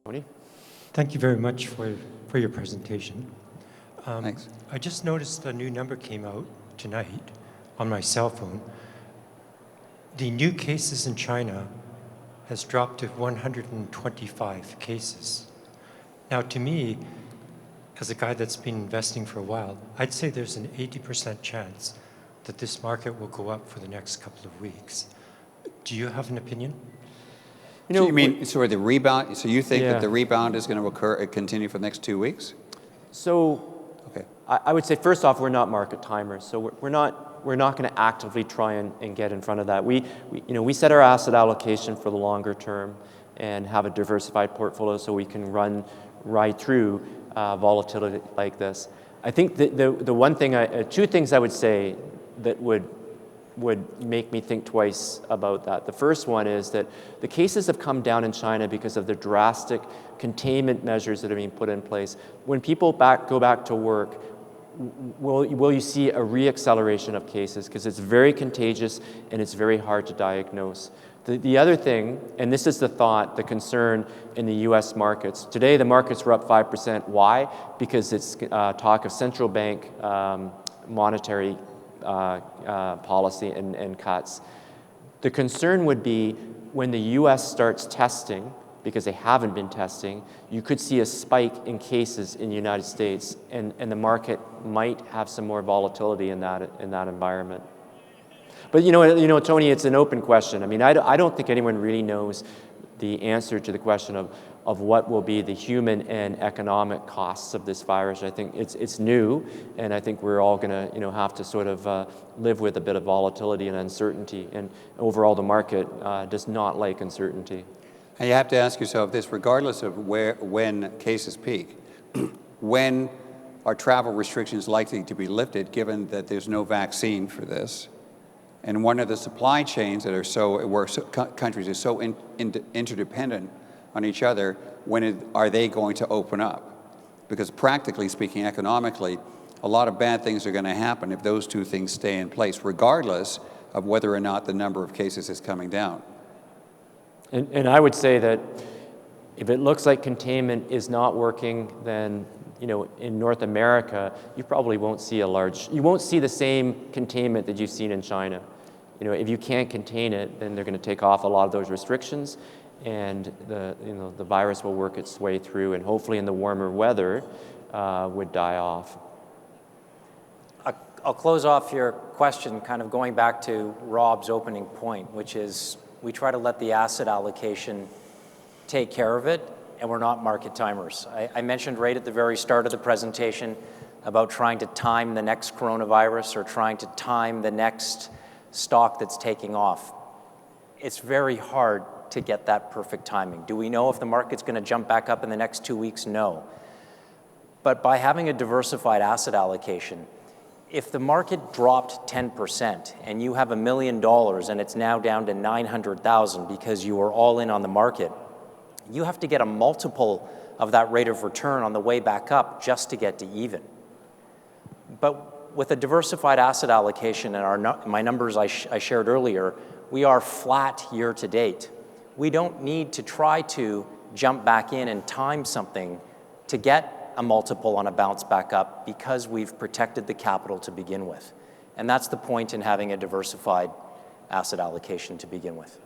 Tony? Thank you very much for your presentation. Thanks. I just noticed a new number came out tonight on my cell phone. The new cases in China has dropped to 125 cases. Now, to me, as a guy that's been investing for a while, I'd say there's an 80% chance that this market will go up for the next couple of weeks. Do you have an opinion? So you mean, sorry, the rebound? So you think that the rebound is going to continue for the next 2 weeks? So I would say, first off, we're not market timers. So we're not going to actively try and get in front of that. We set our asset allocation for the longer term and have a diversified portfolio so we can run right through volatility like this. I think the one thing, two things I would say that would make me think twice about that. The first one is that the cases have come down in China because of the drastic containment measures that are being put in place. When people go back to work, will you see a reacceleration of cases? Because it's very contagious and it's very hard to diagnose. The other thing, and this is the thought, the concern in the US markets. Today the markets were up 5%. Why? Because it's talk of central bank monetary policy and cuts. The concern would be when the US starts testing, because they haven't been testing, you could see a spike in cases in the United States, and the market might have some more volatility in that environment. But you know, Tony, it's an open question. I mean, I don't think anyone really knows the answer to the question of what will be the human and economic costs of this virus. I think it's new, and I think we're all going to have to sort of live with a bit of volatility and uncertainty. And overall, the market does not like uncertainty. And you have to ask yourself this, regardless of when cases peak, when are travel restrictions likely to be lifted, given that there's no vaccine for this? And one of the supply chains that are where countries are so interdependent on each other, when are they going to open up? Because practically speaking, economically, a lot of bad things are going to happen if those two things stay in place, regardless of whether or not the number of cases is coming down. And I would say that if it looks like containment is not working, then in North America, you probably won't see you won't see the same containment that you've seen in China. If you can't contain it, then they're going to take off a lot of those restrictions, and the virus will work its way through, and hopefully in the warmer weather would die off. I'll close off your question kind of going back to Rob's opening point, which is we try to let the asset allocation take care of it, and we're not market timers. I mentioned right at the very start of the presentation about trying to time the next coronavirus or trying to time the next stock that's taking off. It's very hard to get that perfect timing. Do we know if the market's going to jump back up in the next 2 weeks? No. But by having a diversified asset allocation, if the market dropped 10% and you have $1 million and it's now down to 900,000 because you were all in on the market, you have to get a multiple of that rate of return on the way back up just to get to even. But with a diversified asset allocation and my numbers I shared earlier, we are flat year to date. We don't need to try to jump back in and time something to get a multiple on a bounce back up because we've protected the capital to begin with. And that's the point in having a diversified asset allocation to begin with.